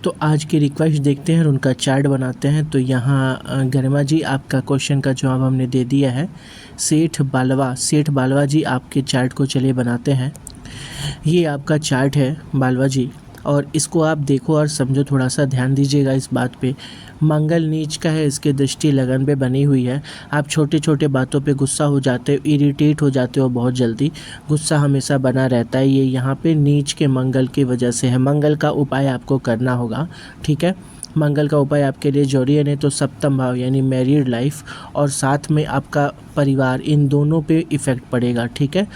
तो आज की रिक्वेस्ट देखते हैं और उनका चार्ट बनाते हैं। तो यहाँ गरिमा जी आपका क्वेश्चन का जवाब हमने दे दिया है। सेठ बालवा जी आपके चार्ट को चलिए बनाते हैं। ये आपका चार्ट है बालवा जी, और इसको आप देखो और समझो, थोड़ा सा ध्यान दीजिएगा इस बात पे। मंगल नीच का है, इसकी दृष्टि लगन पे बनी हुई है। आप छोटे छोटे बातों पे गुस्सा हो जाते हो, इरिटेट हो जाते हो बहुत जल्दी, गुस्सा हमेशा बना रहता है। ये यहाँ पे नीच के मंगल की वजह से है। मंगल का उपाय आपको करना होगा, ठीक है। मंगल का उपाय आपके लिए जरूरी है, नहीं तो सप्तम भाव यानी मैरिड लाइफ और साथ में आपका परिवार, इन दोनों पे इफ़ेक्ट पड़ेगा, ठीक है।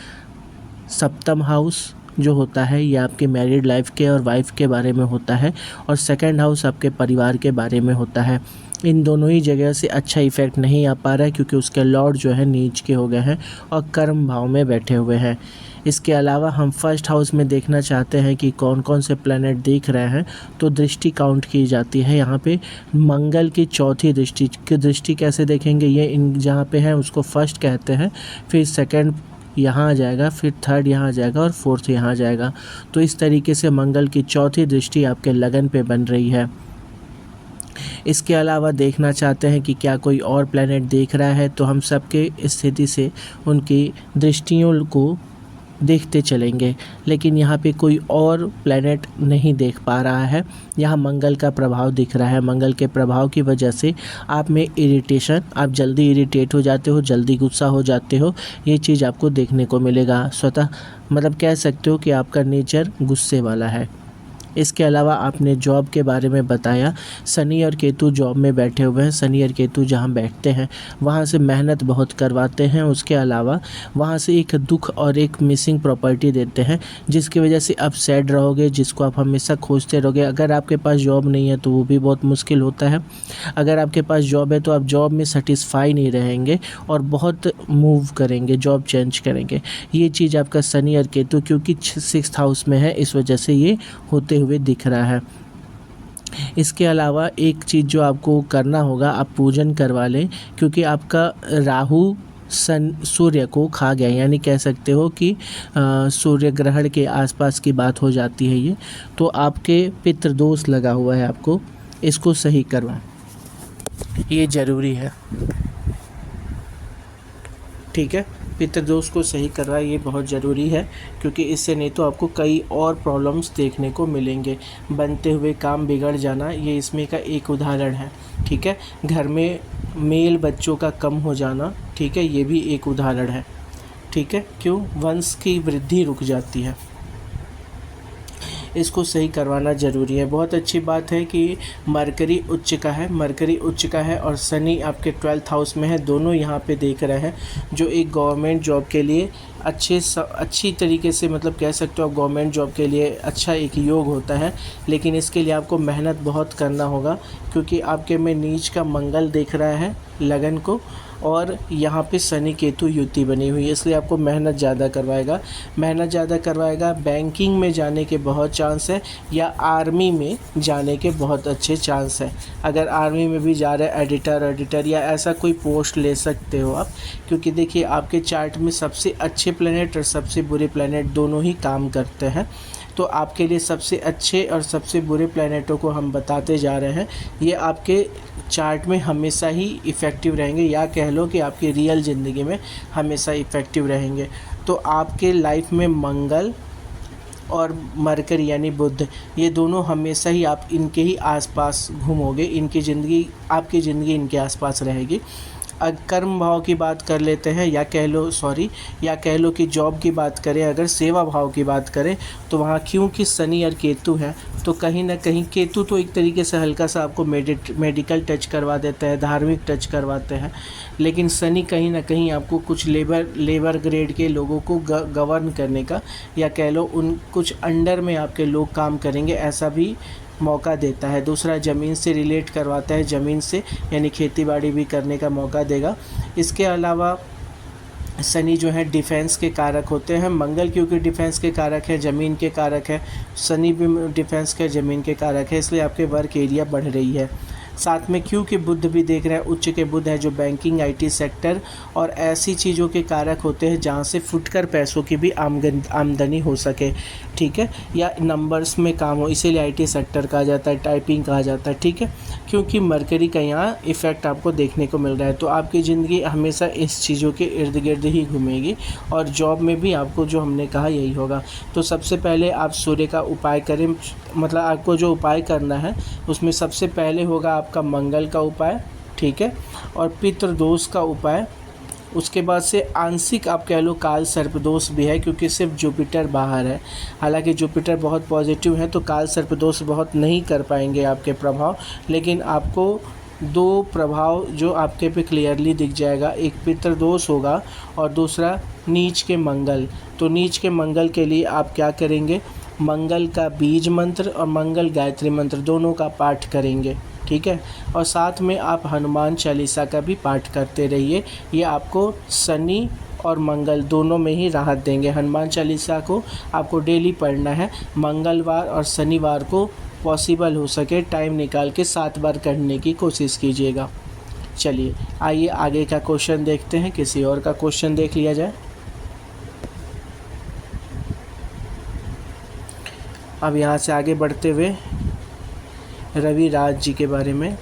सप्तम हाउस जो होता है ये आपके मैरिड लाइफ के और वाइफ के बारे में होता है, और सेकंड हाउस आपके परिवार के बारे में होता है। इन दोनों ही जगह से अच्छा इफ़ेक्ट नहीं आ पा रहा है, क्योंकि उसके लॉर्ड जो है नीच के हो गए हैं और कर्म भाव में बैठे हुए हैं। इसके अलावा हम फर्स्ट हाउस में देखना चाहते हैं कि कौन कौन से प्लैनेट दिख रहे हैं, तो दृष्टि काउंट की जाती है यहाँ पे। मंगल की चौथी दृष्टि कैसे देखेंगे, ये इन जहाँ पे है उसको फर्स्ट कहते हैं, फिर सेकंड यहाँ आ जाएगा, फिर थर्ड यहाँ आ जाएगा और फोर्थ यहाँ आ जाएगा। तो इस तरीके से मंगल की चौथी दृष्टि आपके लगन पे बन रही है। इसके अलावा देखना चाहते हैं कि क्या कोई और प्लैनेट देख रहा है, तो हम सबके स्थिति से उनकी दृष्टियों को देखते चलेंगे, लेकिन यहाँ पे कोई और प्लैनेट नहीं देख पा रहा है। यहाँ मंगल का प्रभाव दिख रहा है। मंगल के प्रभाव की वजह से आप में इरिटेशन, आप जल्दी इरिटेट हो जाते हो, जल्दी गुस्सा हो जाते हो, ये चीज़ आपको देखने को मिलेगा। स्वतः मतलब कह सकते हो कि आपका नेचर गुस्से वाला है। इसके अलावा आपने जॉब के बारे में बताया। शनि और केतु जॉब में बैठे हुए हैं। शनि और केतु जहाँ बैठते हैं वहाँ से मेहनत बहुत करवाते हैं। उसके अलावा वहाँ से एक दुख और एक मिसिंग प्रॉपर्टी देते हैं, जिसकी वजह से आप सैड रहोगे, जिसको आप हमेशा खोजते रहोगे। अगर आपके पास जॉब नहीं है तो वो भी बहुत मुश्किल होता है। अगर आपके पास जॉब है तो आप जॉब में सेटिस्फाई नहीं रहेंगे और बहुत मूव करेंगे, जॉब चेंज करेंगे। ये चीज़ आपका शनि और केतु, क्योंकि 6th हाउस में है, इस वजह से ये होते हुए दिख रहा है। इसके अलावा एक चीज़ जो आपको करना होगा, आप पूजन करवा लें, क्योंकि आपका राहु सूर्य को खा गया, यानी कह सकते हो कि सूर्य ग्रहण के आसपास की बात हो जाती है ये। तो आपके पितृदोष लगा हुआ है, आपको इसको सही करवाएं, ये ज़रूरी है, ठीक है। पितृदोष को सही करवाए, ये बहुत ज़रूरी है, क्योंकि इससे नहीं तो आपको कई और प्रॉब्लम्स देखने को मिलेंगे। बनते हुए काम बिगड़ जाना, ये इसमें का एक उदाहरण है, ठीक है। घर में मेल बच्चों का कम हो जाना, ठीक है, ये भी एक उदाहरण है, ठीक है। क्यों? वंश की वृद्धि रुक जाती है, इसको सही करवाना ज़रूरी है। बहुत अच्छी बात है कि मरकरी उच्च का है और शनि आपके 12th हाउस में है। दोनों यहाँ पे देख रहे हैं, जो एक गवर्नमेंट जॉब के लिए अच्छी तरीके से, मतलब कह सकते हो आप गवर्नमेंट जॉब के लिए अच्छा एक योग होता है। लेकिन इसके लिए आपको मेहनत बहुत करना होगा, क्योंकि आपके में नीच का मंगल देख रहा है लगन को, और यहाँ पे शनि केतु युति बनी हुई है, इसलिए आपको मेहनत ज़्यादा करवाएगा। बैंकिंग में जाने के बहुत चांस है, या आर्मी में जाने के बहुत अच्छे चांस है। अगर आर्मी में भी जा रहे हैं, एडिटर या ऐसा कोई पोस्ट ले सकते हो आप, क्योंकि देखिए आपके चार्ट में सबसे अच्छे प्लैनेट और सबसे बुरे प्लैनेट दोनों ही काम करते हैं। तो आपके लिए सबसे अच्छे और सबसे बुरे प्लैनेटों को हम बताते जा रहे हैं। ये आपके चार्ट में हमेशा ही इफ़ेक्टिव रहेंगे, या कह लो कि आपकी रियल ज़िंदगी में हमेशा इफ़ेक्टिव रहेंगे। तो आपके लाइफ में मंगल और मरकरी यानी बुध, ये दोनों हमेशा ही आप इनके ही आसपास घूमोगे, आपकी ज़िंदगी इनके आसपास रहेगी। कर्म भाव की बात कर लेते हैं, या कह लो कि जॉब की बात करें, अगर सेवा भाव की बात करें, तो वहाँ क्योंकि शनि और केतु है, तो कहीं ना कहीं केतु तो एक तरीके से हल्का सा आपको मेडिकल टच करवा देता है, धार्मिक टच करवाते हैं, लेकिन शनि कहीं ना कहीं आपको कुछ लेबर ग्रेड के लोगों को गवर्न करने का, या कह लो उन कुछ अंडर में आपके लोग काम करेंगे, ऐसा भी मौका देता है। दूसरा, ज़मीन से रिलेट करवाता है, ज़मीन से यानी खेती बाड़ी भी करने का मौका देगा। इसके अलावा शनि जो है डिफेंस के कारक होते हैं। मंगल क्योंकि डिफेंस के कारक है, ज़मीन के कारक है, शनि भी डिफेंस के ज़मीन के कारक है, इसलिए आपके वर्क एरिया बढ़ रही है। साथ में क्योंकि बुध भी देख रहे हैं, उच्च के बुध है जो बैंकिंग आईटी सेक्टर और ऐसी चीज़ों के कारक होते हैं जहाँ से फुटकर पैसों की भी आमदनी हो सके, ठीक है, या नंबर्स में काम हो, इसीलिए आईटी सेक्टर कहा जाता है, टाइपिंग कहा जाता है, ठीक है, क्योंकि मरकरी का यहाँ इफ़ेक्ट आपको देखने को मिल रहा है। तो आपकी ज़िंदगी हमेशा इस चीज़ों के इर्द गिर्द ही घूमेगी और जॉब में भी आपको जो हमने कहा यही होगा। तो सबसे पहले आप सूर्य का उपाय करें, मतलब आपको जो उपाय करना है उसमें सबसे पहले होगा आपका मंगल का उपाय, ठीक है, और पितृदोष का उपाय। उसके बाद से आंशिक आप कह लो काल सर्पदोष भी है, क्योंकि सिर्फ जुपिटर बाहर है। हालांकि जुपिटर बहुत पॉजिटिव है तो काल सर्पदोष बहुत नहीं कर पाएंगे आपके प्रभाव, लेकिन आपको दो प्रभाव जो आपके पे क्लियरली दिख जाएगा, एक पितृदोष होगा और दूसरा नीच के मंगल। तो नीच के मंगल के लिए आप क्या करेंगे, मंगल का बीज मंत्र और मंगल गायत्री मंत्र दोनों का पाठ करेंगे, ठीक है, और साथ में आप हनुमान चालीसा का भी पाठ करते रहिए। ये आपको शनि और मंगल दोनों में ही राहत देंगे। हनुमान चालीसा को आपको डेली पढ़ना है, मंगलवार और शनिवार को पॉसिबल हो सके टाइम निकाल के 7 बार करने की कोशिश कीजिएगा। चलिए आइए आगे का क्वेश्चन देखते हैं, किसी और का क्वेश्चन देख लिया जाए। अब यहाँ से आगे बढ़ते हुए रवि राज जी के बारे में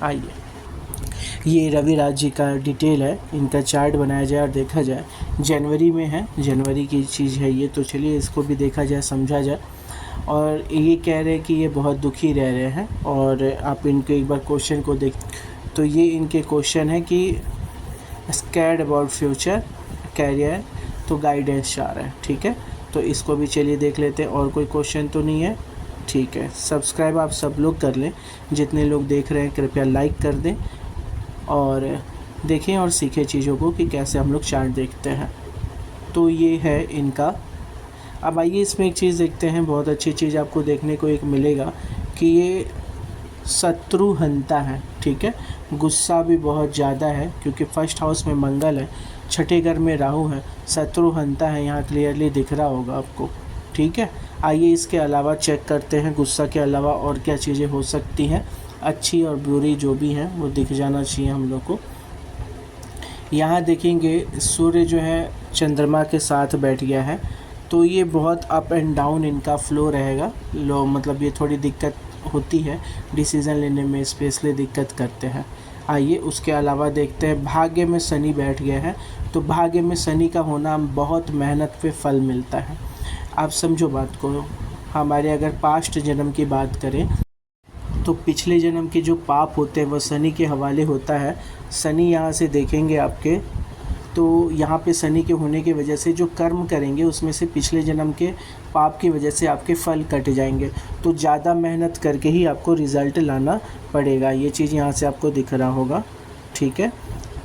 आइए। ये रवि राज जी का डिटेल है, इनका चार्ट बनाया जाए और देखा जाए। जनवरी में है, जनवरी की चीज़ है ये, तो चलिए इसको भी देखा जाए, समझा जाए। और ये कह रहे हैं कि ये बहुत दुखी रह रहे हैं और आप इनके एक बार क्वेश्चन को देख। तो ये इनके क्वेश्चन है कि स्कैर्ड अबाउट फ्यूचर कैरियर, तो गाइडेंस चाह रहा है, ठीक है, तो इसको भी चलिए देख लेते हैं। और कोई क्वेश्चन तो नहीं है, ठीक है। सब्सक्राइब आप सब लोग कर लें, जितने लोग देख रहे हैं कृपया लाइक कर दें और देखें और सीखें चीज़ों को कि कैसे हम लोग चार्ट देखते हैं। तो ये है इनका। अब आइए इसमें एक चीज़ देखते हैं, बहुत अच्छी चीज़ आपको देखने को एक मिलेगा कि ये शत्रुहंता है, ठीक है, गुस्सा भी बहुत ज़्यादा है क्योंकि फर्स्ट हाउस में मंगल है, छठे घर में राहु है, शत्रुहंता है, यहाँ क्लियरली दिख रहा होगा आपको, ठीक है। आइए इसके अलावा चेक करते हैं गुस्सा के अलावा और क्या चीज़ें हो सकती हैं, अच्छी और बुरी जो भी हैं वो दिख जाना चाहिए हम लोग को। यहाँ देखेंगे सूर्य जो है चंद्रमा के साथ बैठ गया है, तो ये बहुत अप एंड डाउन इनका फ्लो रहेगा। लो मतलब ये थोड़ी दिक्कत होती है डिसीज़न लेने में, स्पेशली दिक्कत करते हैं। आइए उसके अलावा देखते हैं भाग्य में शनि बैठ गया है, तो भाग्य में शनि का होना बहुत मेहनत पे फल मिलता है। आप समझो बात को, हमारे अगर पास्ट जन्म की बात करें तो पिछले जन्म के जो पाप होते हैं वो शनि के हवाले होता है। शनि यहाँ से देखेंगे आपके, तो यहाँ पे शनि के होने की वजह से जो कर्म करेंगे उसमें से पिछले जन्म के पाप की वजह से आपके फल कट जाएंगे, तो ज़्यादा मेहनत करके ही आपको रिज़ल्ट लाना पड़ेगा। ये चीज़ यहाँ से आपको दिख रहा होगा, ठीक है।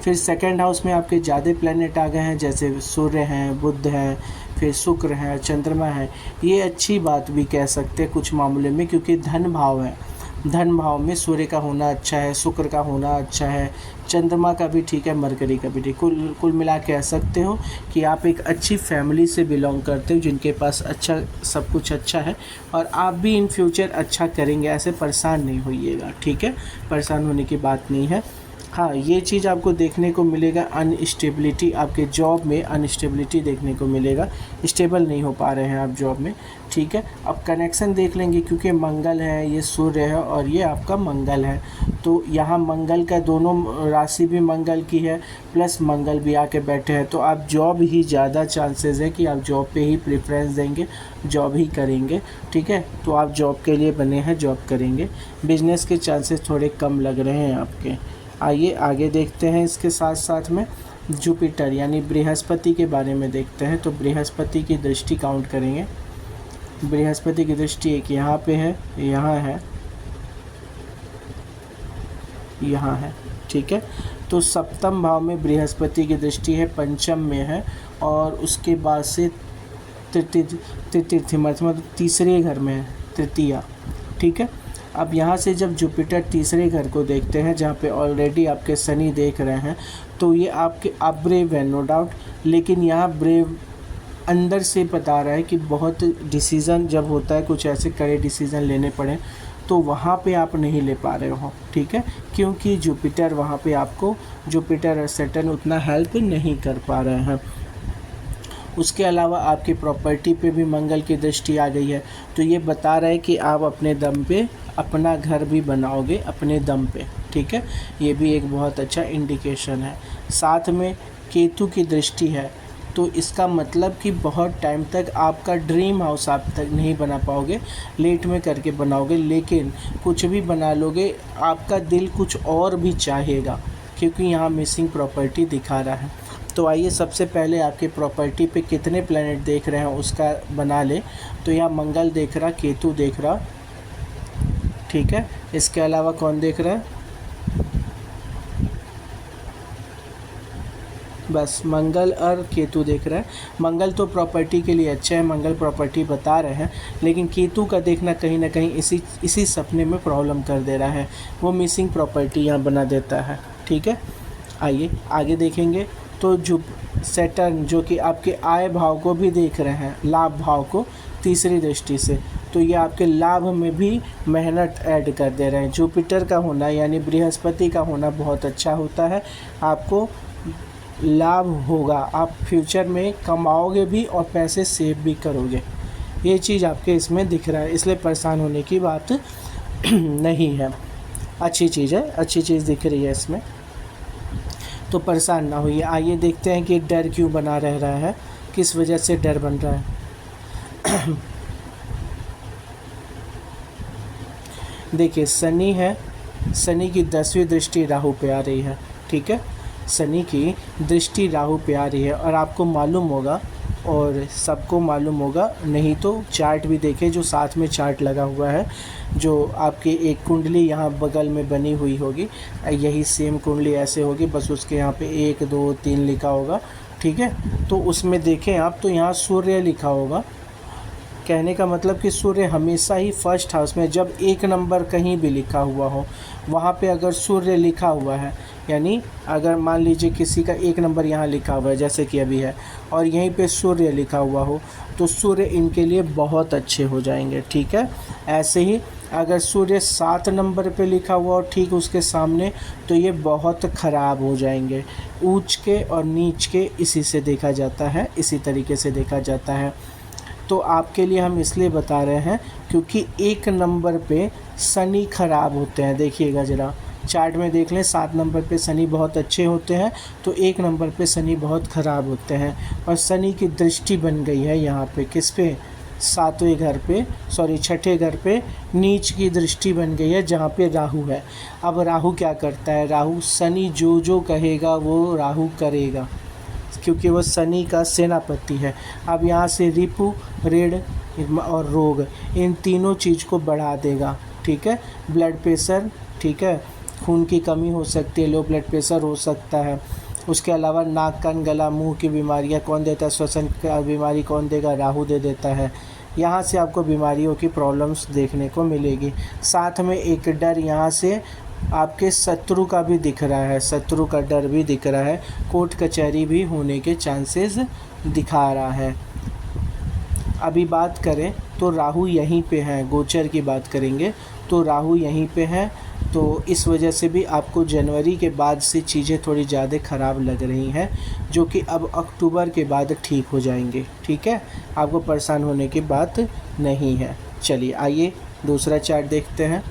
फिर सेकंड हाउस में आपके ज़्यादा प्लैनेट आ गए हैं, जैसे सूर्य हैं, बुध हैं, फिर शुक्र है, चंद्रमा है। ये अच्छी बात भी कह सकते हैं कुछ मामले में, क्योंकि धन भाव है, धन भाव में सूर्य का होना अच्छा है, शुक्र का होना अच्छा है, चंद्रमा का भी ठीक है, मरकरी का भी ठीक। कुल मिला कह सकते हो कि आप एक अच्छी फैमिली से बिलोंग करते हो जिनके पास अच्छा सब कुछ अच्छा है, और आप भी इन फ्यूचर अच्छा करेंगे, ऐसे परेशान नहीं होइएगा, ठीक है, परेशान होने की बात नहीं है। हाँ, ये चीज़ आपको देखने को मिलेगा, अनस्टेबिलिटी, आपके जॉब में अनस्टेबिलिटी देखने को मिलेगा, स्टेबल नहीं हो पा रहे हैं आप जॉब में, ठीक है। अब कनेक्शन देख लेंगे, क्योंकि मंगल है, ये सूर्य है और ये आपका मंगल है, तो यहाँ मंगल का दोनों राशि भी मंगल की है, प्लस मंगल भी आके बैठे हैं, तो आप जॉब ही ज़्यादा चांसेस है कि आप जॉब पे ही प्रेफरेंस देंगे, जॉब ही करेंगे, ठीक है। तो आप जॉब के लिए बने हैं, जॉब करेंगे। बिजनेस के चांसेस थोड़े कम लग रहे हैं आपके। आइए आगे देखते हैं, इसके साथ साथ में जुपिटर यानी बृहस्पति के बारे में देखते हैं। तो बृहस्पति की दृष्टि काउंट करेंगे, बृहस्पति की दृष्टि एक यहाँ पे है, यहाँ है, यहाँ है, ठीक है। तो सप्तम भाव में बृहस्पति की दृष्टि है, पंचम में है, और उसके बाद से तृतीय मतलब तीसरे घर में है, तृतीया, ठीक है। अब यहाँ से जब जुपिटर तीसरे घर को देखते हैं, जहाँ पे ऑलरेडी आपके शनि देख रहे हैं, तो ये आपके ब्रेव है नो डाउट, लेकिन यहाँ ब्रेव अंदर से बता रहा है कि बहुत डिसीज़न जब होता है, कुछ ऐसे कड़े डिसीज़न लेने पड़े तो वहाँ पे आप नहीं ले पा रहे हो, ठीक है, क्योंकि जुपिटर वहाँ पे आपको, जुपिटर और सैटर्न उतना हेल्प नहीं कर पा रहे हैं। उसके अलावा आपकी प्रॉपर्टी पे भी मंगल की दृष्टि आ गई है, तो ये बता रहा है कि आप अपने दम पे अपना घर भी बनाओगे अपने दम पे, ठीक है, ये भी एक बहुत अच्छा इंडिकेशन है। साथ में केतु की दृष्टि है, तो इसका मतलब कि बहुत टाइम तक आपका ड्रीम हाउस आप तक नहीं बना पाओगे, लेट में करके बनाओगे, लेकिन कुछ भी बना लोगे, आपका दिल कुछ और भी चाहेगा, क्योंकि यहाँ मिसिंग प्रॉपर्टी दिखा रहा है। तो आइए सबसे पहले आपके प्रॉपर्टी पे कितने प्लैनेट देख रहे हैं उसका बना ले। तो यहाँ मंगल देख रहा, केतु देख रहा, ठीक है, इसके अलावा कौन देख रहा है, बस मंगल और केतु देख रहा है। मंगल तो प्रॉपर्टी के लिए अच्छा है, मंगल प्रॉपर्टी बता रहे हैं, लेकिन केतु का देखना कहीं ना कहीं इसी सपने में प्रॉब्लम कर दे रहा है, वो मिसिंग प्रॉपर्टी यहाँ बना देता है, ठीक है। आइए आगे देखेंगे। तो जो सैटर्न जो कि आपके आय भाव को भी देख रहे हैं, लाभ भाव को तीसरी दृष्टि से, तो ये आपके लाभ में भी मेहनत ऐड कर दे रहे हैं। जुपिटर का होना यानी बृहस्पति का होना बहुत अच्छा होता है, आपको लाभ होगा, आप फ्यूचर में कमाओगे भी और पैसे सेव भी करोगे, ये चीज़ आपके इसमें दिख रहा है, इसलिए परेशान होने की बात नहीं है, अच्छी चीज़ है, अच्छी चीज़ दिख रही है इसमें, तो परेशान ना होइए। आइए देखते हैं कि डर क्यों बना रह रहा है, किस वजह से डर बन रहा है। देखिए शनि है, शनि की 10वीं दृष्टि राहु पे आ रही है, ठीक है, शनि की दृष्टि राहु पे आ रही है, और आपको मालूम होगा और सबको मालूम होगा, नहीं तो चार्ट भी देखें जो साथ में चार्ट लगा हुआ है, जो आपकी एक कुंडली यहाँ बगल में बनी हुई होगी, यही सेम कुंडली ऐसे होगी, बस उसके यहाँ पे 1 2 3 लिखा होगा, ठीक है, तो उसमें देखें आप तो यहाँ सूर्य लिखा होगा, कहने का मतलब कि सूर्य हमेशा ही फर्स्ट हाउस में, जब 1 नंबर कहीं भी लिखा हुआ हो वहाँ पे अगर सूर्य लिखा हुआ है, यानी अगर मान लीजिए किसी का 1 नंबर यहाँ लिखा हुआ है जैसे कि अभी है, और यहीं पे सूर्य लिखा हुआ हो, तो सूर्य इनके लिए बहुत अच्छे हो जाएंगे, ठीक है। ऐसे ही अगर सूर्य 7 नंबर पे लिखा हुआ और ठीक उसके सामने, तो ये बहुत ख़राब हो जाएंगे, ऊंच के और नीच के इसी से देखा जाता है, इसी तरीके से देखा जाता है। तो आपके लिए हम इसलिए बता रहे हैं क्योंकि 1 नंबर पे शनि खराब होते हैं, देखिएगा ज़रा चार्ट में देख लें, 7 नंबर पे शनि बहुत अच्छे होते हैं, तो 1 नंबर पे शनि बहुत ख़राब होते हैं, और शनि की दृष्टि बन गई है यहाँ पे, किस पे, 7वें घर पे, सॉरी 6ठे घर पे नीच की दृष्टि बन गई है जहाँ पे राहु है। अब राहु क्या करता है, राहु शनि जो कहेगा वो राहु करेगा, क्योंकि वो शनि का सेनापति है। अब यहाँ से रिपु, ऋण और रोग, इन तीनों चीज़ को बढ़ा देगा, ठीक है, ब्लड प्रेशर, ठीक है, खून की कमी हो सकती है, लो ब्लड प्रेशर हो सकता है, उसके अलावा नाक कान गला मुंह की बीमारियाँ कौन देता है, श्वसन का बीमारी कौन देगा, राहु दे देता है, यहाँ से आपको बीमारियों की प्रॉब्लम्स देखने को मिलेगी। साथ में एक डर यहाँ से आपके शत्रु का भी दिख रहा है, शत्रु का डर भी दिख रहा है, कोर्ट कचहरी भी होने के चांसेस दिखा रहा है। अभी बात करें तो राहु यहीं पे हैं, गोचर की बात करेंगे तो राहु यहीं पे हैं, तो इस वजह से भी आपको जनवरी के बाद से चीज़ें थोड़ी ज़्यादा ख़राब लग रही हैं, जो कि अब अक्टूबर के बाद ठीक हो जाएंगे, ठीक है, आपको परेशान होने की बात नहीं है। चलिए आइए दूसरा चार्ट देखते हैं।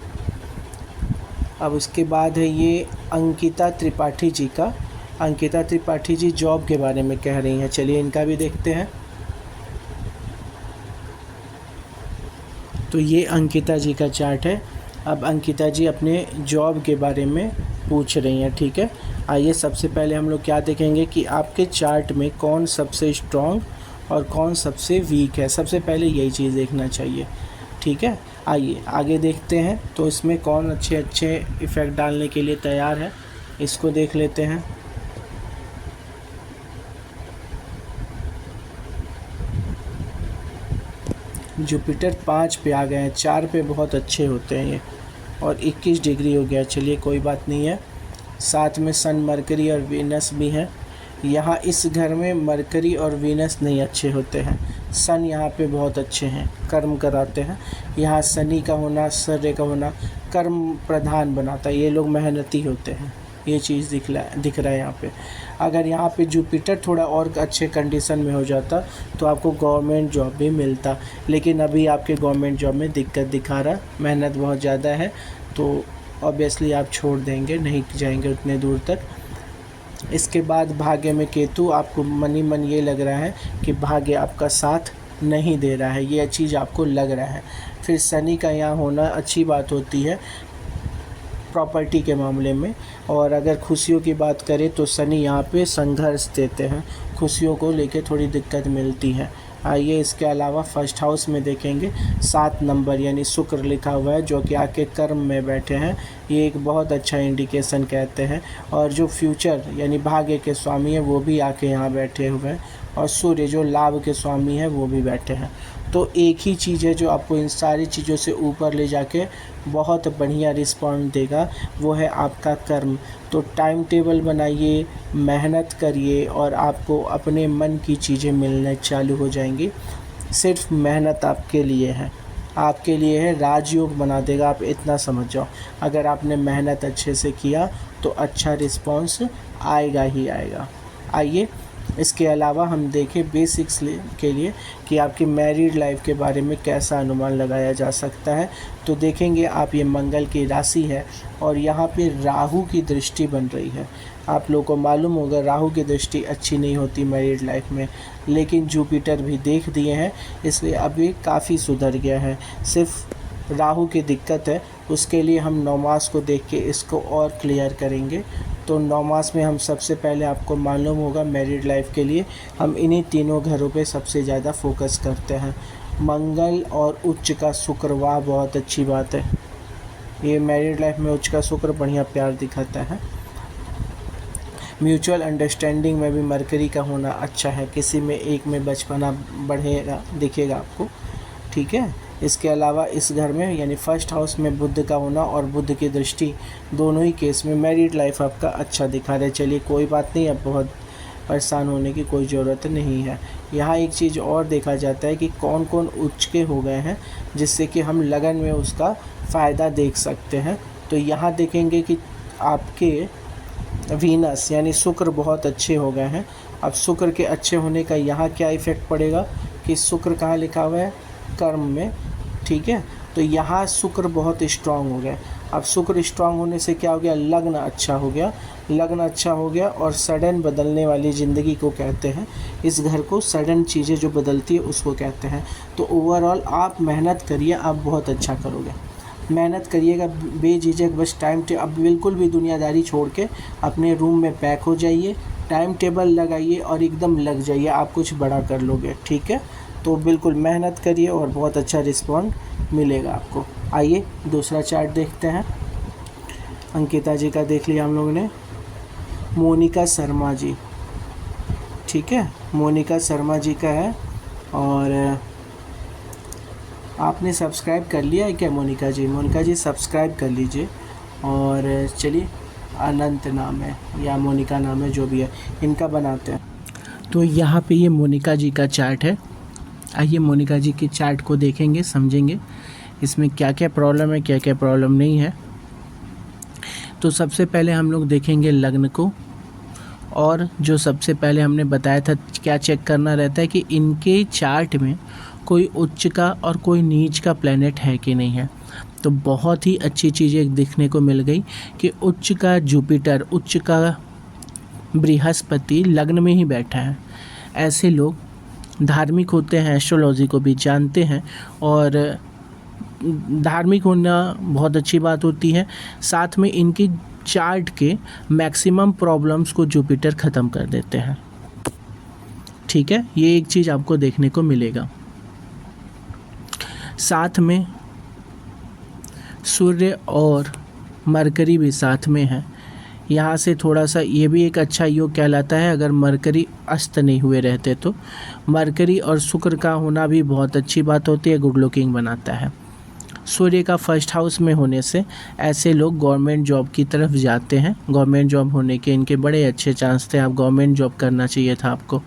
अब उसके बाद है ये अंकिता त्रिपाठी जी का, अंकिता त्रिपाठी जी जॉब के बारे में कह रही हैं, चलिए इनका भी देखते हैं। तो ये अंकिता जी का चार्ट है। अब अंकिता जी अपने जॉब के बारे में पूछ रही हैं, ठीक है। आइए सबसे पहले हम लोग क्या देखेंगे कि आपके चार्ट में कौन सबसे स्ट्रॉन्ग और कौन सबसे वीक है, सबसे पहले यही चीज़ देखना चाहिए, ठीक है। आइए आगे देखते हैं, तो इसमें कौन अच्छे अच्छे इफ़ेक्ट डालने के लिए तैयार है, इसको देख लेते हैं। जुपिटर 5 पे आ गए हैं, 4 पे बहुत अच्छे होते हैं ये, और 21 डिग्री हो गया, चलिए कोई बात नहीं है। साथ में सन मरकरी और वीनस भी हैं, यहाँ इस घर में मरकरी और वीनस नहीं अच्छे होते हैं। सन यहाँ पे बहुत अच्छे हैं, कर्म कराते हैं। यहाँ शनि का होना, सूर्य का होना कर्म प्रधान बनाता है। ये लोग मेहनती होते हैं, ये चीज़ दिख रहा है यहाँ पे। अगर यहाँ पे जुपिटर थोड़ा और अच्छे कंडीशन में हो जाता तो आपको गवर्नमेंट जॉब भी मिलता, लेकिन अभी आपके गवर्नमेंट जॉब में दिक्कत दिखा रहा, मेहनत बहुत ज़्यादा है, तो ऑब्वियसली आप छोड़ देंगे, नहीं जाएंगे उतने दूर तक। इसके बाद भाग्य में केतु, आपको मन ये लग रहा है कि भाग्य आपका साथ नहीं दे रहा है, ये चीज़ आपको लग रहा है। फिर शनि का यहाँ होना अच्छी बात होती है प्रॉपर्टी के मामले में। और अगर खुशियों की बात करें तो शनि यहाँ पे संघर्ष देते हैं, खुशियों को लेके थोड़ी दिक्कत मिलती है। आइए इसके अलावा फर्स्ट हाउस में देखेंगे 7 नंबर यानी शुक्र लिखा हुआ है, जो कि आके कर्म में बैठे हैं। ये एक बहुत अच्छा इंडिकेशन कहते हैं। और जो फ्यूचर यानी भाग्य के स्वामी हैं वो भी आके यहाँ बैठे हुए हैं, और सूर्य जो लाभ के स्वामी हैं वो भी बैठे हैं। तो एक ही चीज़ है जो आपको इन सारी चीज़ों से ऊपर ले जाके बहुत बढ़िया रिस्पॉन्ड देगा, वो है आपका कर्म। तो टाइम टेबल बनाइए, मेहनत करिए, और आपको अपने मन की चीज़ें मिलने चालू हो जाएंगी। सिर्फ मेहनत आपके लिए है, आपके लिए है, राजयोग बना देगा, आप इतना समझ जाओ। अगर आपने मेहनत अच्छे से किया तो अच्छा रिस्पॉन्स आएगा ही आएगा। आइए इसके अलावा हम देखें बेसिक्स के लिए कि आपकी मैरिड लाइफ के बारे में कैसा अनुमान लगाया जा सकता है। तो देखेंगे आप, ये मंगल की राशि है और यहाँ पे राहु की दृष्टि बन रही है। आप लोगों को मालूम होगा राहु की दृष्टि अच्छी नहीं होती मैरिड लाइफ में, लेकिन जुपिटर भी देख दिए हैं, इसलिए अभी काफ़ी सुधर गया है। सिर्फ राहु की दिक्कत है, उसके लिए हम 9 मास को देख के इसको और क्लियर करेंगे। तो 9 मास में हम सबसे पहले, आपको मालूम होगा मैरिड लाइफ के लिए हम इन्हीं तीनों घरों पे सबसे ज़्यादा फोकस करते हैं। मंगल और उच्च का शुक्र, वाह बहुत अच्छी बात है। ये मैरिड लाइफ में उच्च का शुक्र बढ़िया प्यार दिखाता है। म्यूचुअल अंडरस्टैंडिंग में भी मरकरी का होना अच्छा है, किसी में एक में बचपना बढ़ेगा दिखेगा आपको, ठीक है। इसके अलावा इस घर में यानी फर्स्ट हाउस में बुध का होना और बुध की दृष्टि, दोनों ही केस में मैरिड लाइफ आपका अच्छा दिखा रहे। चलिए कोई बात नहीं, अब बहुत परेशान होने की कोई ज़रूरत नहीं है। यहाँ एक चीज़ और देखा जाता है कि कौन कौन उच्च के हो गए हैं, जिससे कि हम लगन में उसका फ़ायदा देख सकते हैं। तो यहाँ देखेंगे कि आपके वीनस यानी शुक्र बहुत अच्छे हो गए हैं। अब शुक्र के अच्छे होने का यहाँ क्या इफ़ेक्ट पड़ेगा कि शुक्र कहाँ लिखा हुआ है, कर्म में, ठीक है। तो यहाँ शुक्र बहुत स्ट्रांग हो गया। अब शुक्र स्ट्रांग होने से क्या हो गया, लग्न अच्छा हो गया, लग्न अच्छा हो गया। और सडन बदलने वाली ज़िंदगी को कहते हैं, इस घर को सडन चीज़ें जो बदलती है उसको कहते हैं। तो ओवरऑल आप मेहनत करिए, आप बहुत अच्छा करोगे। मेहनत करिएगा बेझिझक, बस अब बिल्कुल भी दुनियादारी छोड़ के अपने रूम में पैक हो जाइए, टाइम टेबल लगाइए और एकदम लग जाइए, आप कुछ बड़ा कर लोगे, ठीक है। तो बिल्कुल मेहनत करिए और बहुत अच्छा रिस्पॉन्ड मिलेगा आपको। आइए दूसरा चार्ट देखते हैं। अंकिता जी का देख लिया हम लोगों ने, मोनिका शर्मा जी, ठीक है, मोनिका शर्मा जी का है। और आपने सब्सक्राइब कर लिया है क्या मोनिका जी? मोनिका जी सब्सक्राइब कर लीजिए। और चलिए, अनंत नाम है या मोनिका नाम है, जो भी है, इनका बनाते हैं। तो यहाँ पे ये मोनिका जी का चार्ट है। आइए मोनिका जी के चार्ट को देखेंगे, समझेंगे इसमें क्या क्या प्रॉब्लम है, क्या क्या प्रॉब्लम नहीं है। तो सबसे पहले हम लोग देखेंगे लग्न को। और जो सबसे पहले हमने बताया था क्या चेक करना रहता है कि इनके चार्ट में कोई उच्च का और कोई नीच का प्लैनेट है कि नहीं है। तो बहुत ही अच्छी चीज़ एक दिखने को मिल गई कि उच्च का जुपिटर, उच्च का बृहस्पति लग्न में ही बैठा है। ऐसे लोग धार्मिक होते हैं, एस्ट्रोलॉजी को भी जानते हैं, और धार्मिक होना बहुत अच्छी बात होती है। साथ में इनकी चार्ट के मैक्सिमम प्रॉब्लम्स को जुपिटर ख़त्म कर देते हैं, ठीक है। ये एक चीज़ आपको देखने को मिलेगा। साथ में सूर्य और मरकरी भी साथ में है। यहाँ से थोड़ा सा ये भी एक अच्छा योग कहलाता है अगर मरकरी अस्त नहीं हुए रहते तो। मरकरी और शुक्र का होना भी बहुत अच्छी बात होती है, गुड लुकिंग बनाता है। सूर्य का फर्स्ट हाउस में होने से ऐसे लोग गवर्नमेंट जॉब की तरफ जाते हैं। गवर्नमेंट जॉब होने के इनके बड़े अच्छे चांस थे। आप गवर्नमेंट जॉब करना चाहिए था आपको,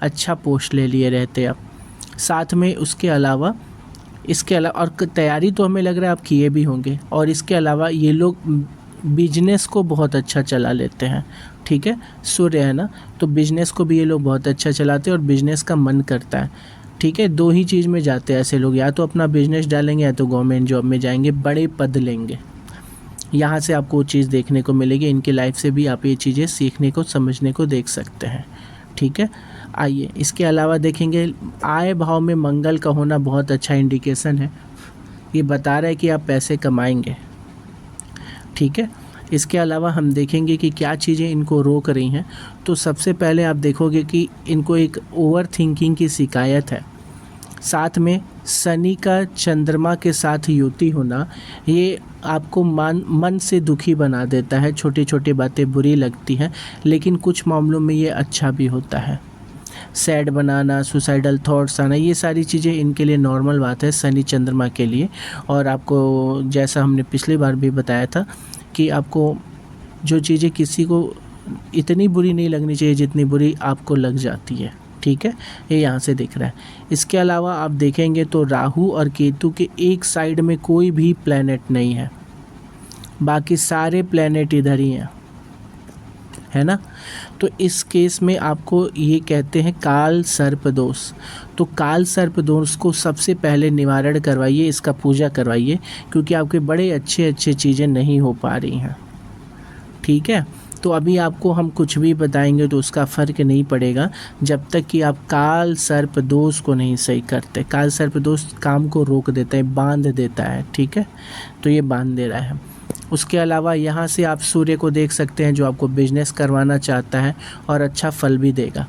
अच्छा पोस्ट ले लिए रहते आप। साथ में उसके अलावा और तैयारी तो हमें लग रहा है आप किए भी होंगे। और इसके अलावा ये लोग बिजनेस को बहुत अच्छा चला लेते हैं, ठीक है। सूर्य है ना, तो बिजनेस को भी ये लोग बहुत अच्छा चलाते हैं और बिजनेस का मन करता है, ठीक है। दो ही चीज़ में जाते हैं ऐसे लोग, या तो अपना बिजनेस डालेंगे या तो गवर्नमेंट जॉब में जाएंगे, बड़े पद लेंगे। यहाँ से आपको वो चीज़ देखने को मिलेगी। इनकी लाइफ से भी आप ये चीज़ें सीखने को समझने को देख सकते हैं, ठीक है। आइए इसके अलावा देखेंगे, आय भाव में मंगल का होना बहुत अच्छा इंडिकेशन है। ये बता रहा है कि आप पैसे कमाएंगे, ठीक है। इसके अलावा हम देखेंगे कि क्या चीज़ें इनको रोक रही हैं। तो सबसे पहले आप देखोगे कि इनको एक ओवर थिंकिंग की शिकायत है। साथ में शनि का चंद्रमा के साथ युति होना, ये आपको मन से दुखी बना देता है। छोटी छोटी बातें बुरी लगती हैं, लेकिन कुछ मामलों में ये अच्छा भी होता है। सैड बनाना, सुसाइडल थॉट्स आना, ये सारी चीज़ें इनके लिए नॉर्मल बात है शनि चंद्रमा के लिए। और आपको जैसा हमने पिछली बार भी बताया था कि आपको जो चीज़ें किसी को इतनी बुरी नहीं लगनी चाहिए जितनी बुरी आपको लग जाती है, ठीक है। ये यहाँ से दिख रहा है। इसके अलावा आप देखेंगे तो राहु और केतु के एक साइड में कोई भी प्लैनेट नहीं है, बाकी सारे प्लैनेट इधर ही हैं, है ना। तो इस केस में आपको ये कहते हैं काल सर्प दोष। तो काल सर्प दोष को सबसे पहले निवारण करवाइए, इसका पूजा करवाइए, क्योंकि आपके बड़े अच्छे चीज़ें नहीं हो पा रही हैं, ठीक है। तो अभी आपको हम कुछ भी बताएंगे तो उसका फ़र्क नहीं पड़ेगा जब तक कि आप काल सर्प दोष को नहीं सही करते। काल सर्प दोष काम को रोक देता है, बांध देता है, ठीक है। तो ये बांध दे रहा है। उसके अलावा यहाँ से आप सूर्य को देख सकते हैं जो आपको बिजनेस करवाना चाहता है और अच्छा फल भी देगा।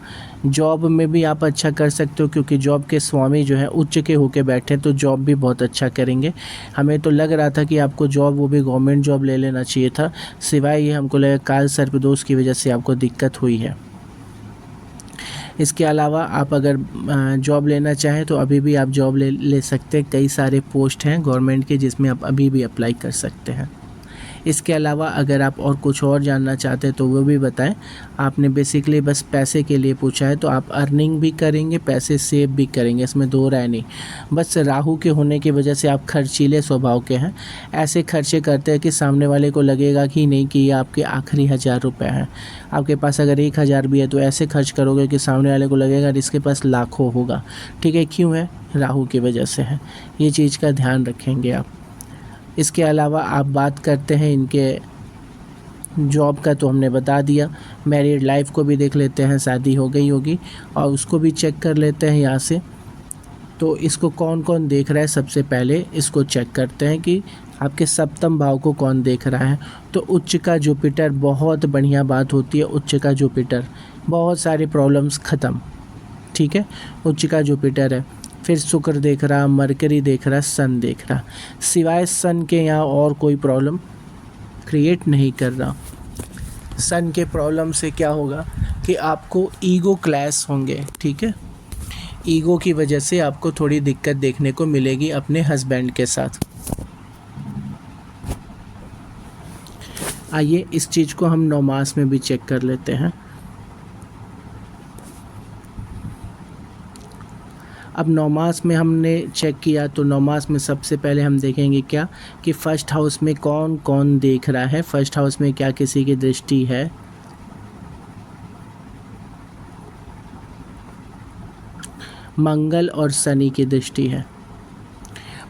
जॉब में भी आप अच्छा कर सकते हो, क्योंकि जॉब के स्वामी जो है उच्च के होके बैठे, तो जॉब भी बहुत अच्छा करेंगे। हमें तो लग रहा था कि आपको जॉब, वो भी गवर्नमेंट जॉब ले लेना चाहिए था, सिवाय ये हमको लगा काल सर्पदोष की वजह से आपको दिक्कत हुई है। इसके अलावा आप अगर जॉब लेना चाहें तो अभी भी आप जॉब ले सकते हैं। कई सारे पोस्ट हैं गवर्नमेंट के जिसमें आप अभी भी अप्लाई कर सकते हैं। इसके अलावा अगर आप और कुछ और जानना चाहते हैं तो वो भी बताएं। आपने बेसिकली बस पैसे के लिए पूछा है, तो आप अर्निंग भी करेंगे, पैसे सेव भी करेंगे, इसमें दो राय नहीं। बस राहु के होने की वजह से आप खर्चीले स्वभाव के हैं। ऐसे खर्चे करते हैं कि सामने वाले को लगेगा कि नहीं कि ये आपके आखिरी 1000 रुपये हैं। आपके पास अगर 1000 भी है तो ऐसे खर्च करोगे कि सामने वाले को लगेगा इसके पास लाखों होगा, ठीक है। क्यों है? राहु की वजह से है। ये चीज़ का ध्यान रखेंगे आप। इसके अलावा आप बात करते हैं इनके जॉब का, तो हमने बता दिया। मैरिड लाइफ को भी देख लेते हैं, शादी हो गई होगी, और उसको भी चेक कर लेते हैं यहाँ से। तो इसको कौन कौन देख रहा है, सबसे पहले इसको चेक करते हैं कि आपके सप्तम भाव को कौन देख रहा है। तो उच्च का जुपिटर बहुत बढ़िया बात होती है। उच्च का जुपिटर, बहुत सारे प्रॉब्लम्स ख़त्म, ठीक है। उच्च का जुपिटर है। फिर शुक्र देख रहा, मरकरी देख रहा, सन देख रहा। सिवाय सन के यहाँ और कोई प्रॉब्लम क्रिएट नहीं कर रहा। सन के प्रॉब्लम से क्या होगा कि आपको ईगो क्लैश होंगे, ठीक है। ईगो की वजह से आपको थोड़ी दिक्कत देखने को मिलेगी अपने हस्बैंड के साथ। आइए इस चीज़ को हम 9 मास में भी चेक कर लेते हैं। अब 9 मास में हमने चेक किया, तो 9 मास में सबसे पहले हम देखेंगे क्या कि फर्स्ट हाउस में कौन कौन देख रहा है। फर्स्ट हाउस में क्या किसी की दृष्टि है? मंगल और शनि की दृष्टि है।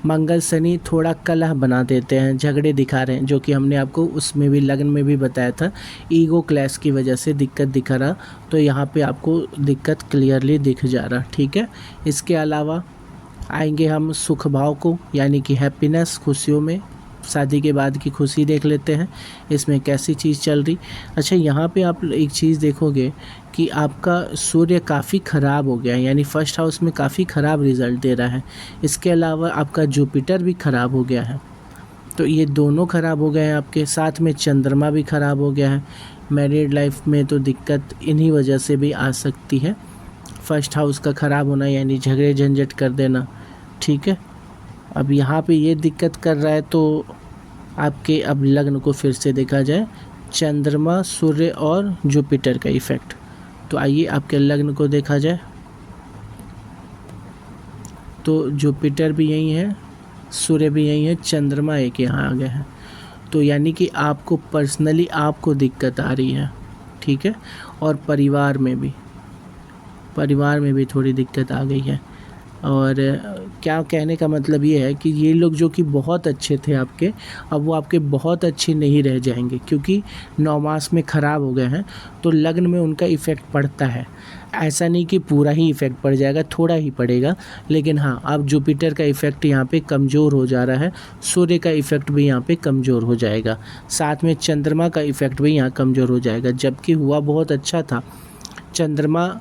मंगल शनि थोड़ा कलह बना देते हैं, झगड़े दिखा रहे हैं, जो कि हमने आपको उसमें भी लग्न में भी बताया था। ईगो क्लैश की वजह से दिक्कत दिखा रहा, तो यहाँ पे आपको दिक्कत क्लियरली दिख जा रहा, ठीक है। इसके अलावा आएंगे हम सुख भाव को, यानी कि हैप्पीनेस, खुशियों में। शादी के बाद की खुशी देख लेते हैं, इसमें कैसी चीज़ चल रही। अच्छा, यहाँ पे आप एक चीज़ देखोगे कि आपका सूर्य काफ़ी ख़राब हो गया है, यानी फर्स्ट हाउस में काफ़ी ख़राब रिज़ल्ट दे रहा है। इसके अलावा आपका जुपिटर भी ख़राब हो गया है, तो ये दोनों ख़राब हो गए हैं आपके। साथ में चंद्रमा भी ख़राब हो गया है। मैरिड लाइफ में तो दिक्कत इन्हीं वजह से भी आ सकती है। फर्स्ट हाउस का ख़राब होना यानी झगड़े झंझट कर देना, ठीक है। अब यहाँ पे ये दिक्कत कर रहा है, तो आपके अब लग्न को फिर से देखा जाए, चंद्रमा, सूर्य और जुपिटर का इफेक्ट। तो आइए आपके लग्न को देखा जाए, तो जुपिटर भी यही है, सूर्य भी यही है, चंद्रमा एक यहाँ आ गया है। तो यानी कि आपको पर्सनली आपको दिक्कत आ रही है, ठीक है। और परिवार में भी थोड़ी दिक्कत आ गई है। और क्या कहने का मतलब ये है कि ये लोग जो कि बहुत अच्छे थे आपके, अब वो आपके बहुत अच्छे नहीं रह जाएंगे, क्योंकि 9 मास में ख़राब हो गए हैं। तो लग्न में उनका इफ़ेक्ट पड़ता है, ऐसा नहीं कि पूरा ही इफ़ेक्ट पड़ जाएगा, थोड़ा ही पड़ेगा। लेकिन हाँ, अब जुपिटर का इफ़ेक्ट यहाँ पे कमज़ोर हो जा रहा है, सूर्य का इफ़ेक्ट भी यहाँ पे कमज़ोर हो जाएगा, साथ में चंद्रमा का इफ़ेक्ट भी यहाँ कमज़ोर हो जाएगा। जबकि हुआ बहुत अच्छा था, चंद्रमा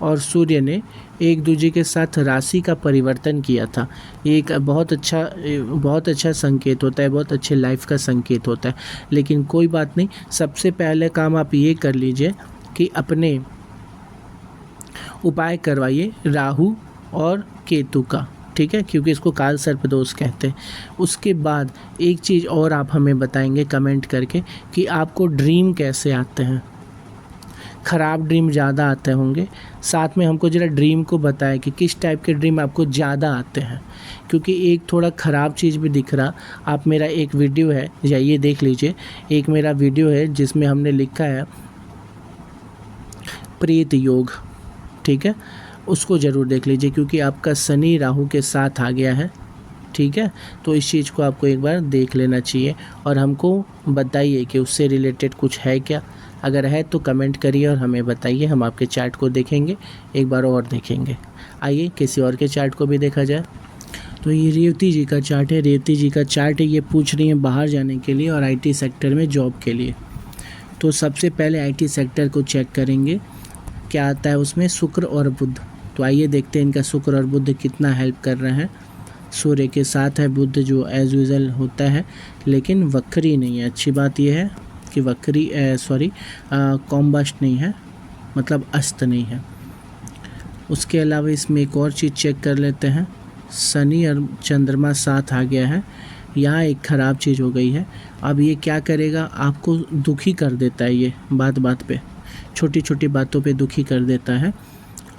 और सूर्य ने एक दूसरे के साथ राशि का परिवर्तन किया था। ये एक बहुत अच्छा संकेत होता है, बहुत अच्छे लाइफ का संकेत होता है। लेकिन कोई बात नहीं, सबसे पहले काम आप ये कर लीजिए कि अपने उपाय करवाइए राहु और केतु का, ठीक है, क्योंकि इसको काल सर्पदोष कहते हैं। उसके बाद एक चीज़ और आप हमें बताएंगे कमेंट करके कि आपको ड्रीम कैसे आते हैं। ख़राब ड्रीम ज़्यादा आते होंगे, साथ में हमको ज़रा ड्रीम को बताएं कि किस टाइप के ड्रीम आपको ज़्यादा आते हैं, क्योंकि एक थोड़ा ख़राब चीज़ भी दिख रहा। आप मेरा एक वीडियो है, जाइए देख लीजिए, एक मेरा वीडियो है जिसमें हमने लिखा है प्रेत योग, ठीक है, उसको ज़रूर देख लीजिए, क्योंकि आपका शनि राहु के साथ आ गया है, ठीक है। तो इस चीज़ को आपको एक बार देख लेना चाहिए और हमको बताइए कि उससे रिलेटेड कुछ है क्या। अगर है तो कमेंट करिए और हमें बताइए, हम आपके चार्ट को देखेंगे, एक बार और देखेंगे। आइए किसी और के चार्ट को भी देखा जाए। तो ये रेवती जी का चार्ट है, रेवती जी का चार्ट है। ये पूछ रही हैं बाहर जाने के लिए और आईटी सेक्टर में जॉब के लिए। तो सबसे पहले आईटी सेक्टर को चेक करेंगे, क्या आता है उसमें, शुक्र और बुध। तो आइए देखते हैं इनका शुक्र और बुध कितना हेल्प कर रहे हैं। सूर्य के साथ है बुध, जो एज यूजुअल होता है, लेकिन वक्री नहीं है। अच्छी बात यह है कि वक्री कॉम्बस्ट नहीं है, मतलब अस्त नहीं है। उसके अलावा इसमें एक और चीज़ चेक कर लेते हैं, शनि और चंद्रमा साथ आ गया है। यहाँ एक ख़राब चीज़ हो गई है। अब ये क्या करेगा, आपको दुखी कर देता है, ये बात बात पे, छोटी छोटी बातों पे दुखी कर देता है।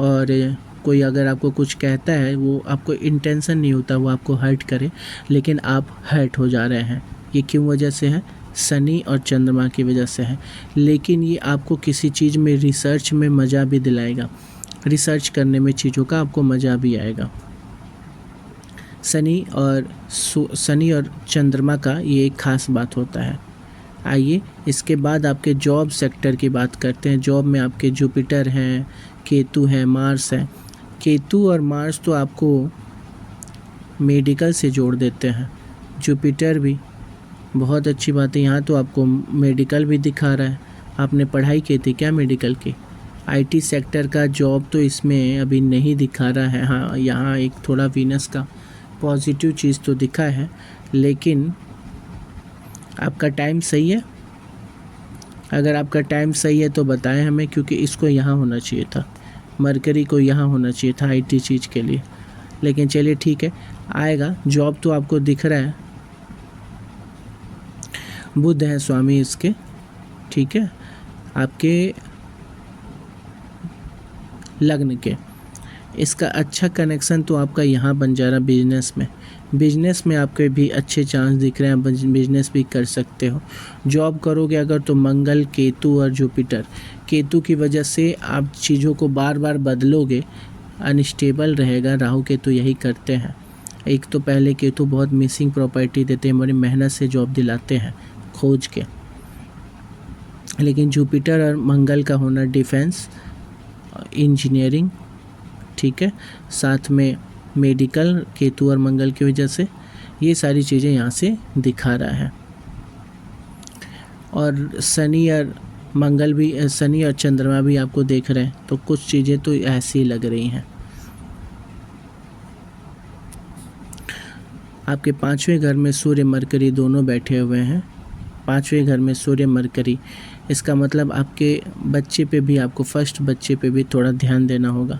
और कोई अगर आपको कुछ कहता है, वो आपको इंटेंशन नहीं होता वो आपको हर्ट करे, लेकिन आप हर्ट हो जा रहे हैं। ये क्यों वजह से है, शनि और चंद्रमा की वजह से है। लेकिन ये आपको किसी चीज़ में रिसर्च में मज़ा भी दिलाएगा, रिसर्च करने में चीज़ों का आपको मज़ा भी आएगा। शनि और चंद्रमा का ये एक ख़ास बात होता है। आइए इसके बाद आपके जॉब सेक्टर की बात करते हैं। जॉब में आपके जुपिटर हैं, केतु है, मार्स है। केतु और मार्स तो आपको मेडिकल से जोड़ देते हैं, जुपिटर भी बहुत अच्छी बात है। यहाँ तो आपको मेडिकल भी दिखा रहा है। आपने पढ़ाई की थी क्या मेडिकल की? आईटी सेक्टर का जॉब तो इसमें अभी नहीं दिखा रहा है। हाँ, यहाँ एक थोड़ा वीनस का पॉजिटिव चीज़ तो दिखा है, लेकिन आपका टाइम सही है। अगर आपका टाइम सही है तो बताएं हमें, क्योंकि इसको यहाँ होना चाहिए था, मरकरी को यहाँ होना चाहिए था आईटी चीज़ के लिए। लेकिन चलिए ठीक है, आएगा। जॉब तो आपको दिख रहा है, बुध है स्वामी इसके, ठीक है, आपके लग्न के। इसका अच्छा कनेक्शन तो आपका यहाँ बन जा रहा बिजनेस में। बिजनेस में आपके भी अच्छे चांस दिख रहे हैं, बिजनेस भी कर सकते हो। जॉब करोगे अगर तो मंगल, केतु और जुपिटर, केतु की वजह से आप चीज़ों को बार बार बदलोगे, अनस्टेबल रहेगा। राहु केतु यही करते हैं। एक तो पहले केतु बहुत मिसिंग प्रॉपर्टी देते हैं, बड़ी मेहनत से जॉब दिलाते हैं खोज के। लेकिन जुपिटर और मंगल का होना डिफेंस, इंजीनियरिंग, ठीक है, साथ में मेडिकल, केतु और मंगल की वजह से ये सारी चीज़ें यहाँ से दिखा रहा है। और शनि और चंद्रमा भी आपको देख रहे हैं, तो कुछ चीज़ें तो ऐसी लग रही हैं। आपके 5वें घर में सूर्य मरकरी दोनों बैठे हुए हैं। 5वें घर में सूर्य मरकरी, इसका मतलब आपके बच्चे पे भी, आपको फर्स्ट बच्चे पे भी थोड़ा ध्यान देना होगा।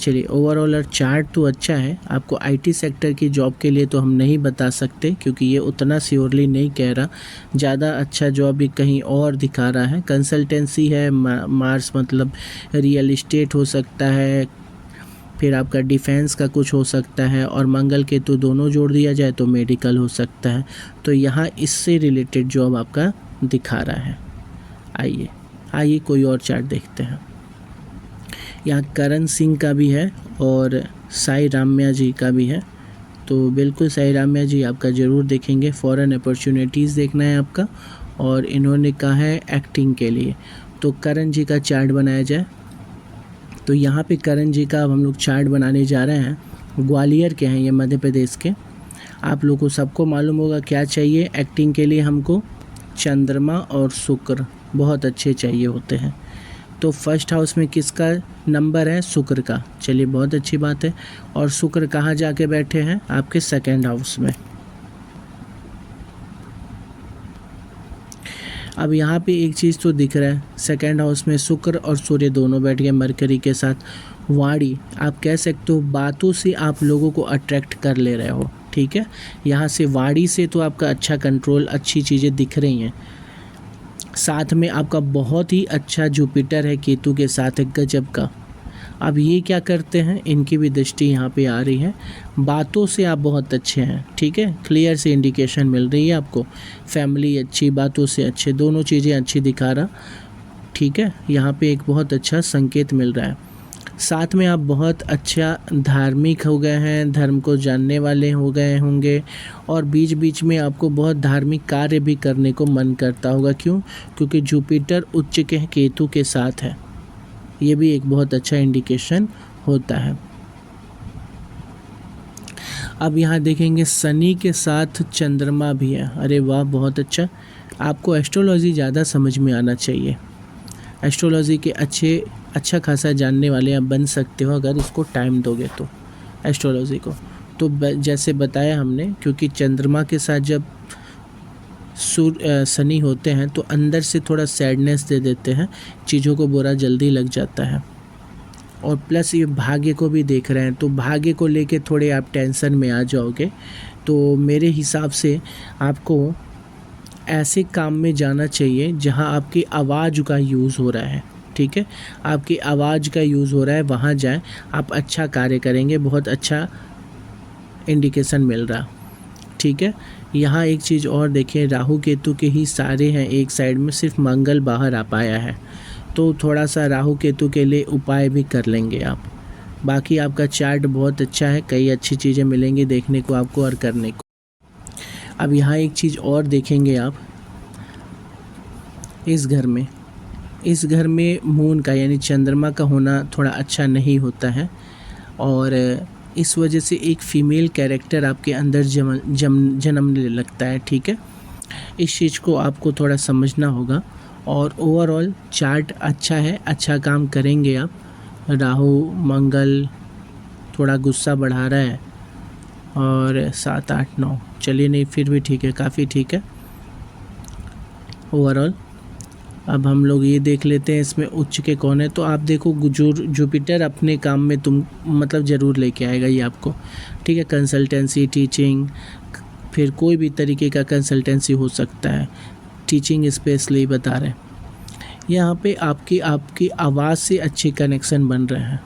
चलिए ओवरऑल चार्ट तो अच्छा है। आपको आईटी सेक्टर की जॉब के लिए तो हम नहीं बता सकते क्योंकि ये उतना श्योरली नहीं कह रहा, ज़्यादा अच्छा जॉब भी कहीं और दिखा रहा है। कंसल्टेंसी है, मार्स मतलब रियल इस्टेट हो सकता है, फिर आपका डिफेंस का कुछ हो सकता है, और मंगल केतु दोनों जोड़ दिया जाए तो मेडिकल हो सकता है। तो यहाँ इससे रिलेटेड जॉब आपका दिखा रहा है। आइए कोई और चार्ट देखते हैं। यहाँ करण सिंह का भी है और साई राम्या जी का भी है। तो बिल्कुल साई राम्या जी आपका ज़रूर देखेंगे, फॉरेन अपॉर्चुनिटीज़ देखना है आपका, और इन्होंने कहा है एक्टिंग के लिए। तो करण जी का चार्ट बनाया जाए। तो यहाँ पे करण जी का अब हम लोग चार्ट बनाने जा रहे हैं। ग्वालियर के हैं ये, मध्य प्रदेश के। आप लोगों को सबको मालूम होगा क्या चाहिए एक्टिंग के लिए हमको, चंद्रमा और शुक्र बहुत अच्छे चाहिए होते हैं। तो फर्स्ट हाउस में किसका नंबर है? शुक्र का। चलिए बहुत अच्छी बात है। और शुक्र कहाँ जाके बैठे हैं? आपके सेकंड हाउस में। अब यहाँ पे एक चीज़ तो दिख रहा है, सेकंड हाउस में शुक्र और सूर्य दोनों बैठ गए मरकरी के साथ। वाणी, आप कह सकते हो बातों से आप लोगों को अट्रैक्ट कर ले रहे हो, ठीक है। यहाँ से वाणी से तो आपका अच्छा कंट्रोल, अच्छी चीज़ें दिख रही हैं। साथ में आपका बहुत ही अच्छा जुपिटर है केतु के साथ, एक गजब का। अब ये क्या करते हैं, इनकी भी दृष्टि यहाँ पे आ रही है। बातों से आप बहुत अच्छे हैं, ठीक है, क्लियर से इंडिकेशन मिल रही है आपको। फैमिली अच्छी, बातों से अच्छे, दोनों चीज़ें अच्छी दिखा रहा, ठीक है। यहाँ पे एक बहुत अच्छा संकेत मिल रहा है। साथ में आप बहुत अच्छा धार्मिक हो गए हैं, धर्म को जानने वाले हो गए होंगे, और बीच बीच में आपको बहुत धार्मिक कार्य भी करने को मन करता होगा। क्यों? क्योंकि जुपिटर उच्च के केतु के साथ है। ये भी एक बहुत अच्छा इंडिकेशन होता है। अब यहाँ देखेंगे शनि के साथ चंद्रमा भी है। अरे वाह, बहुत अच्छा। आपको एस्ट्रोलॉजी ज़्यादा समझ में आना चाहिए। एस्ट्रोलॉजी के अच्छा खासा जानने वाले आप बन सकते हो अगर इसको टाइम दोगे तो, एस्ट्रोलॉजी को। तो जैसे बताया हमने, क्योंकि चंद्रमा के साथ जब शनि होते हैं तो अंदर से थोड़ा सैडनेस दे देते हैं, चीज़ों को बुरा जल्दी लग जाता है। और प्लस ये भाग्य को भी देख रहे हैं, तो भाग्य को लेके थोड़े आप टेंशन में आ जाओगे। तो मेरे हिसाब से आपको ऐसे काम में जाना चाहिए जहां आपकी आवाज़ का यूज़ हो रहा है, ठीक है। आपकी आवाज़ का यूज़ हो रहा है, वहाँ जाएं, आप अच्छा कार्य करेंगे। बहुत अच्छा इंडिकेशन मिल रहा, ठीक है। यहाँ एक चीज़ और देखिए, राहु केतु के ही सारे हैं एक साइड में, सिर्फ मंगल बाहर आ पाया है। तो थोड़ा सा राहु केतु के लिए उपाय भी कर लेंगे आप। बाकी आपका चार्ट बहुत अच्छा है, कई अच्छी चीज़ें मिलेंगी देखने को आपको और करने को। अब यहाँ एक चीज़ और देखेंगे आप, इस घर में मून का यानी चंद्रमा का होना थोड़ा अच्छा नहीं होता है, और इस वजह से एक फ़ीमेल कैरेक्टर आपके अंदर जन्मने लगता है, ठीक है। इस चीज़ को आपको थोड़ा समझना होगा। और ओवरऑल चार्ट अच्छा है, अच्छा काम करेंगे आप। राहु मंगल थोड़ा गुस्सा बढ़ा रहा है, और 7 8 9, चलिए नहीं फिर भी ठीक है, काफ़ी ठीक है ओवरऑल। अब हम लोग ये देख लेते हैं इसमें उच्च के कौन है। तो आप देखो, जुपिटर अपने काम में मतलब ज़रूर लेके आएगा ये आपको, ठीक है। कंसल्टेंसी, टीचिंग, फिर कोई भी तरीके का कंसल्टेंसी हो सकता है, टीचिंग स्पेशली बता रहे हैं। यहाँ पे आपकी आवाज़ से अच्छे कनेक्शन बन रहे हैं,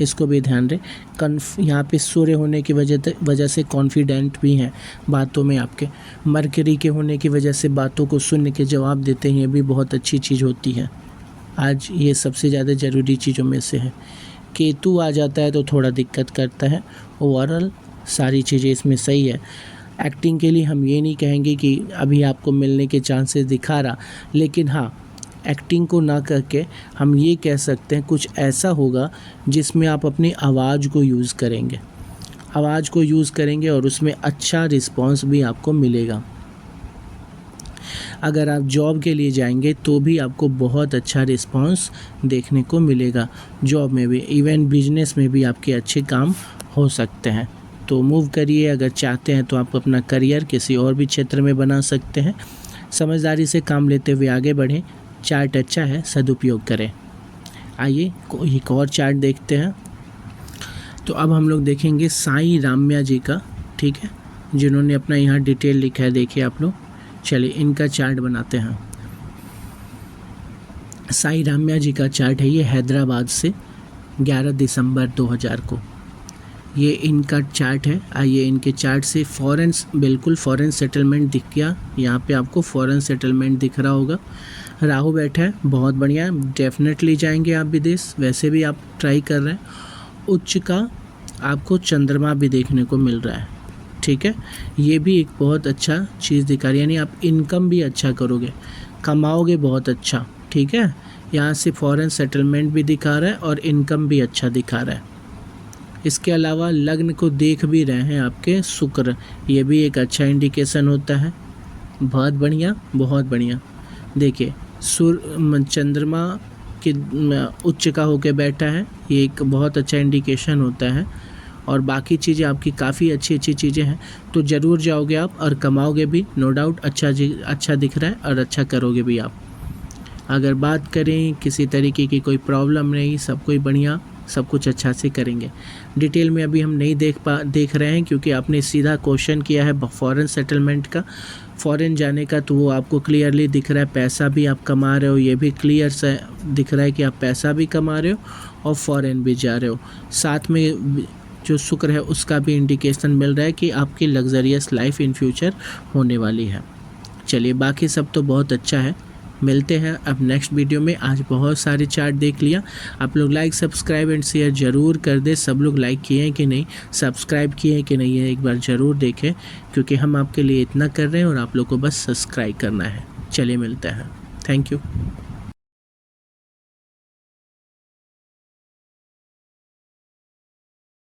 इसको भी ध्यान रहे। यहाँ पे सूर्य होने की वजह से कॉन्फिडेंट भी हैं बातों में आपके। मरकरी के होने की वजह से बातों को सुन के जवाब देते हैं, ये भी बहुत अच्छी चीज़ होती है। आज ये सबसे ज़्यादा ज़रूरी चीज़ों में से है। केतु आ जाता है तो थोड़ा दिक्कत करता है। ओवरऑल सारी चीज़ें इसमें सही है। एक्टिंग के लिए हम ये नहीं कहेंगे कि अभी आपको मिलने के चांसेस दिखा रहा, लेकिन हाँ, एक्टिंग को ना करके हम ये कह सकते हैं कुछ ऐसा होगा जिसमें आप अपनी आवाज़ को यूज़ करेंगे और उसमें अच्छा रिस्पांस भी आपको मिलेगा। अगर आप जॉब के लिए जाएंगे तो भी आपको बहुत अच्छा रिस्पांस देखने को मिलेगा। जॉब में भी, इवन बिजनेस में भी आपके अच्छे काम हो सकते हैं। तो मूव करिए, अगर चाहते हैं तो आप अपना करियर किसी और भी क्षेत्र में बना सकते हैं। समझदारी से काम लेते हुए आगे बढ़ें। चार्ट अच्छा है, सदुपयोग करें। आइए एक और चार्ट देखते हैं। तो अब हम लोग देखेंगे साईं राम्या जी का, ठीक है, जिन्होंने अपना यहाँ डिटेल लिखा है, देखिए आप लोग। चलिए इनका चार्ट बनाते हैं। साईं राम्या जी का चार्ट है ये, हैदराबाद से 11 दिसंबर 2000 को ये इनका चार्ट है। आइए इनके चार्ट से फॉरेन, बिल्कुल फॉरेन सेटलमेंट दिख गया, यहाँ पे आपको फॉरेन सेटलमेंट दिख रहा होगा। राहु बैठा है, बहुत बढ़िया, डेफिनेटली जाएंगे आप विदेश, वैसे भी आप ट्राई कर रहे हैं। उच्च का आपको चंद्रमा भी देखने को मिल रहा है, ठीक है, ये भी एक बहुत अच्छा चीज़ दिखा रही है, यानी आप इनकम भी अच्छा करोगे, कमाओगे बहुत अच्छा, ठीक है। यहाँ से फॉरेन सेटलमेंट भी दिखा रहा है और इनकम भी अच्छा दिखा रहा है। इसके अलावा लग्न को देख भी रहे हैं आपके शुक्र, ये भी एक अच्छा इंडिकेशन होता है। बहुत बढ़िया, बहुत बढ़िया। देखिए चंद्रमा के उच्च का होके बैठा है, ये एक बहुत अच्छा इंडिकेशन होता है। और बाकी चीज़ें आपकी काफ़ी अच्छी अच्छी चीज़ें हैं, तो ज़रूर जाओगे आप और कमाओगे भी, नो डाउट। अच्छा दिख रहा है और अच्छा करोगे भी आप। अगर बात करें किसी तरीके की कोई प्रॉब्लम नहीं, सब कोई बढ़िया, सब कुछ अच्छा से करेंगे। डिटेल में अभी हम नहीं देख रहे हैं, क्योंकि आपने सीधा क्वेश्चन किया है फॉरेन सेटलमेंट का, फॉरेन जाने का, तो वो आपको क्लियरली दिख रहा है। पैसा भी आप कमा रहे हो, ये भी क्लियर से दिख रहा है कि आप पैसा भी कमा रहे हो और फॉरेन भी जा रहे हो। साथ में जो शुक्र है उसका भी इंडिकेशन मिल रहा है कि आपकी लग्जरियस लाइफ इन फ्यूचर होने वाली है। चलिए बाकी सब तो बहुत अच्छा है, मिलते हैं अब नेक्स्ट वीडियो में। आज बहुत सारे चार्ट देख लिया, आप लोग लाइक सब्सक्राइब एंड शेयर ज़रूर कर दे। सब लोग लाइक किए हैं कि नहीं, सब्सक्राइब किए हैं कि नहीं, है एक बार ज़रूर देखें, क्योंकि हम आपके लिए इतना कर रहे हैं और आप लोग को बस सब्सक्राइब करना है। चलिए मिलते हैं, थैंक यू।